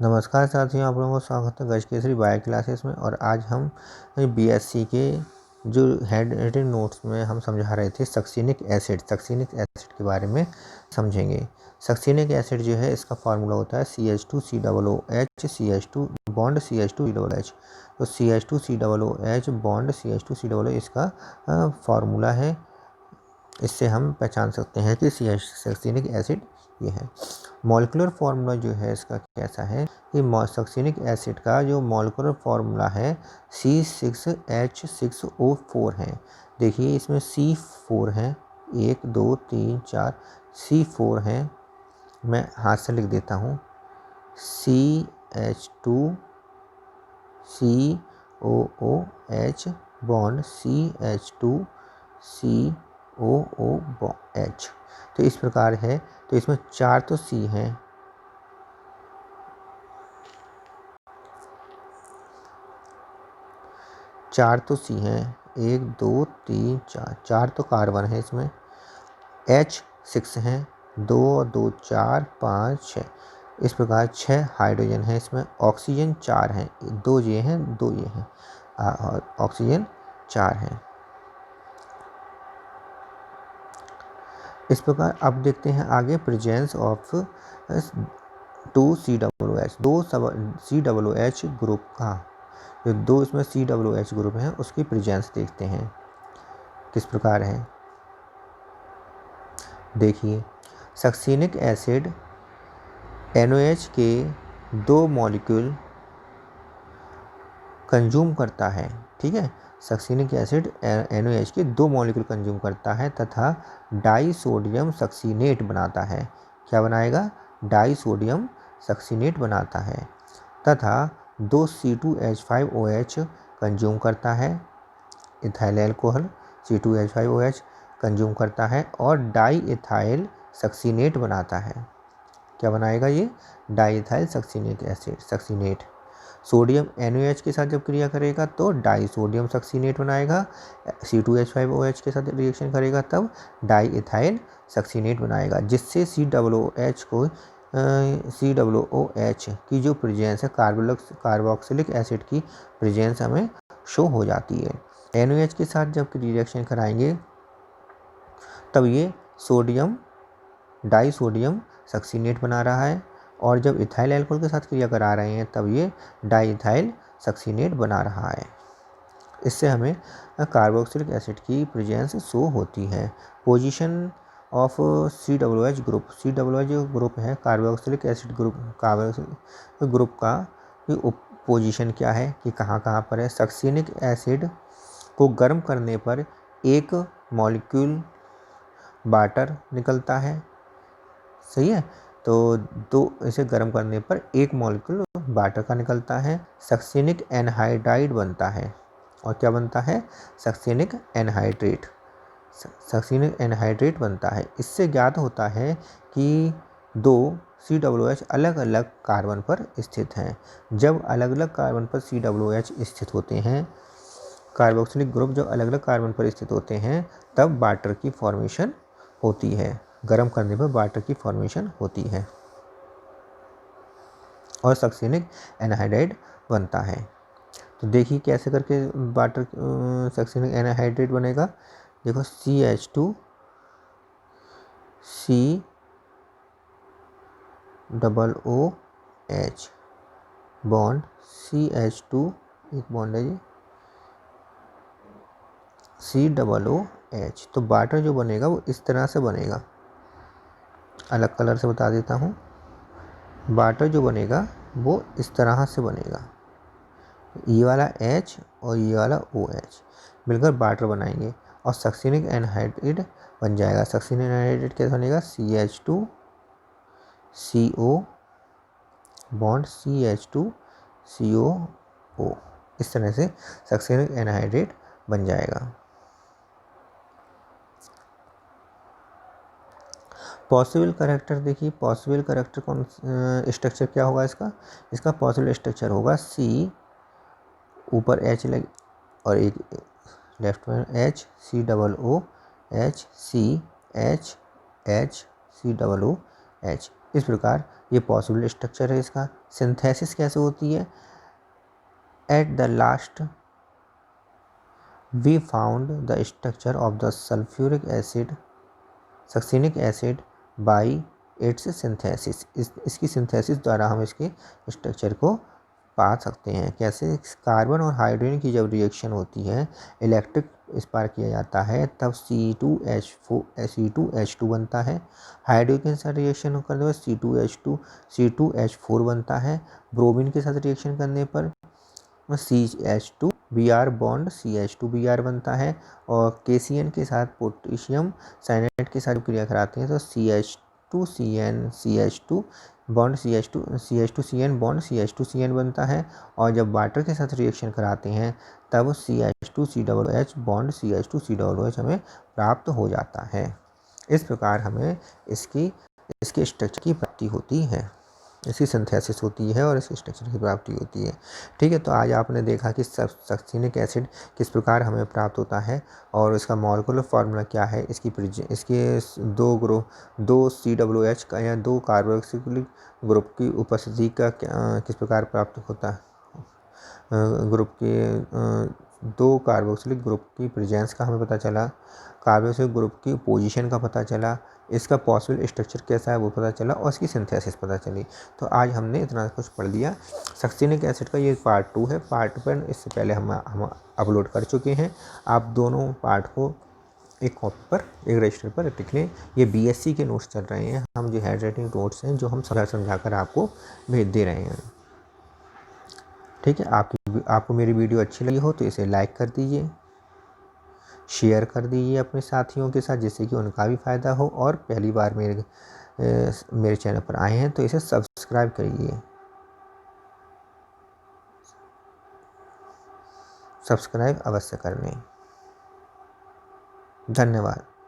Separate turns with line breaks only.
नमस्कार साथियों, आप लोगों का स्वागत है गज केसरी बायो क्लासेस में। और आज हम बीएससी के जो हेड रिटन नोट्स में हम समझा रहे थे सक्सिनिक एसिड के बारे में समझेंगे। सक्सिनिक एसिड जो है इसका फार्मूला होता है CH2COOH CH2 बॉन्ड CH2COOH। तो CH2COOH बॉन्ड CH2COOH इसका फार्मूला है। इससे हम पहचान सकते हैं कि सक्सिनिक एसिड ये है। मॉलिक्यूलर फार्मूला जो है इसका कैसा है कि सक्सिनिक एसिड का जो मॉलिक्यूलर फार्मूला है C6H6O4 है। देखिए इसमें C4 है, 1 2 3 4 C4 है। मैं हाथ से लिख देता हूँ CH2COOH बॉन्ड CH2COOH। तो इस प्रकार है। तो इसमें 4 तो C हैं, 4 तो C हैं, 1 2 3 4 4 तो कार्बन है इसमें। H6 हैं, 2 और 2 4 5 6। इस प्रकार 6 हाइड्रोजन है इसमें। ऑक्सीजन 4 हैं, 2 ये हैं 2 ये हैं, और ऑक्सीजन 4 हैं। इस प्रकार अब देखते हैं आगे presence of 2COOH, 2 COOH group का जो 2 इसमें COOH ग्रुप है उसकी प्रेजेंस देखते हैं किस प्रकार है। देखिए सक्सिनिक एसिड NOH के 2 मॉलिक्यूल कंज्यूम करता है। ठीक है, सक्सिनिक एसिड NOH के 2 मॉलिक्यूल कंज्यूम करता है तथा डाई सोडियम सक्सीनेट बनाता है। क्या बनाएगा? डाई सोडियम सक्सीनेट बनाता है तथा 2 C2H5OH कंज्यूम करता है। इथाइल एल्कोहल C2H5OH कंज्यूम करता है और डाई इथाइल सक्सीनेट बनाता है। क्या बनाएगा ये? Di ethyl succinate. Sodium NaOH के साथ जब क्रिया करेगा तो डाई सोडियम सक्सीनेट बनाएगा। C2H5OH के साथ रिएक्शन करेगा तब डाई इथाइल सक्सीनेट बनाएगा, जिससे COOH की जो प्रेजेंस है कार्बोक्सिलिक एसिड की प्रेजेंस हमें शो हो जाती है। NaOH के साथ जब रिएक्शन कराएंगे तब ये सोडियम डाई सोडियम सक्सीनेट बना रहा है, और जब इथाइल एल्कोहल के साथ क्रिया करा रहे हैं तब ये डाई इथाइल सक्सीनेट बना रहा है। इससे हमें कार्बोक्सिलिक एसिड की प्रेजेंस शो होती है। पोजीशन ऑफ COOH ग्रुप है कार्बोक्सिलिक एसिड ग्रुप का पोजीशन क्या है कि कहाँ पर है। सक्सिनिक एसिड को गर्म करने पर एक मॉलिक्यूल वाटर निकलता है। सही है, तो इसे गर्म करने पर एक मॉलिक्यूल वाटर का निकलता है। सक्सिनिक एनहाइड्राइड बनता है। और क्या बनता है? सक्सिनिक एनहाइड्रेट बनता है। इससे ज्ञात होता है कि 2 COOH अलग अलग कार्बन पर स्थित हैं। जब अलग अलग कार्बन पर COOH स्थित होते हैं, कार्बोक्सिलिक ग्रुप जब अलग अलग कार्बन पर स्थित होते हैं तब वाटर की फॉर्मेशन होती है। गर्म करने पर वाटर की फॉर्मेशन होती है और सक्सिनिक एनहाइड्राइड बनता है। तो देखिए कैसे करके वाटर सक्सिनिक एनहाइड्रेट बनेगा। देखो CH2COOH बॉन्ड CH2 एक बॉन्ड है ये COOH। तो वाटर जो बनेगा वो इस तरह से बनेगा। अलग कलर से बता देता हूँ। वाटर जो बनेगा वो इस तरह से बनेगा। ये वाला H और ये वाला OH मिलकर वाटर बनाएंगे और सक्सिनिक एनहाइड्रेट बन जाएगा। सक्सिनिक एनहाइड्रेट कैसे बनेगा? CH2CO bond CH2COO। इस तरह से सक्सिनिक एनहाइड्रेट बन जाएगा। पॉसिबल कैरेक्टर देखिए, पॉसिबल कैरेक्टर कौन स्ट्रक्चर क्या होगा इसका पॉसिबल स्ट्रक्चर होगा C ऊपर H लग और एक लेफ्ट में H COOH CH COOH। इस प्रकार ये पॉसिबल स्ट्रक्चर है इसका। सिंथेसिस कैसे होती है? At the last we found the structure of the sulphuric acid succinic acid by its synthesis. इसकी सिंथेसिस द्वारा हम इसके स्ट्रक्चर को पा सकते हैं। कैसे? कार्बन और हाइड्रोजन की जब रिएक्शन होती है, इलेक्ट्रिक स्पार्क किया जाता है, तब C2H2 बनता है। हाइड्रोजन के साथ रिएक्शन करने पर C2H4 बनता है। ब्रोमीन के साथ रिएक्शन करने पर CH2Br बॉन्ड CH2Br बनता है। और KCN के साथ पोटेशियम साइनाइड के साथ क्रिया कराते हैं तो CH2CN CH2 bond CH2CN bond CH2CN बनता है। और जब वाटर के साथ रिएक्शन कराते हैं तब CH2COOH बॉन्ड CH2COOH हमें प्राप्त हो जाता है। इस प्रकार हमें इसके स्ट्रक्चर की प्राप्ति होती है, इसकी सिंथेसिस होती है और इसके स्ट्रक्चर की प्राप्ति होती है। ठीक है, तो आज आपने देखा कि सक्सिनिक एसिड किस प्रकार हमें प्राप्त होता है और इसका मॉलिक्यूलर फार्मूला क्या है, इसके दो COOH का या दो कार्बोक्सिलिक ग्रुप की उपस्थिति का किस प्रकार प्राप्त होता है, ग्रुप के दो कार्बोक्सिलिक ग्रुप की प्रेजेंस का हमें पता चला, कार्बोक्सिलिक ग्रुप की पोजीशन का पता चला, इसका पॉसिबल स्ट्रक्चर कैसा है वो पता चला और इसकी सिंथेसिस पता चली। तो आज हमने इतना कुछ पढ़ लिया। सक्सिनिक एसिड का ये पार्ट 2 है। पार्ट 1 इससे पहले हम अपलोड कर चुके हैं। आप दोनों पार्ट को एक कॉपी पर, एक रजिस्टर पर लिख लें। ये BSc के नोट्स चल रहे हैं, हम जो हैंड राइटिंग नोट्स हैं जो हम समझा कर आपको भेज दे रहे हैं। ठीक है, आपको मेरी वीडियो अच्छी लगी हो तो इसे लाइक कर दीजिए, शेयर कर दीजिए अपने साथियों के साथ जिससे कि उनका भी फ़ायदा हो, और पहली बार मेरे चैनल पर आए हैं तो इसे सब्सक्राइब करिए। सब्सक्राइब अवश्य कर लें। धन्यवाद।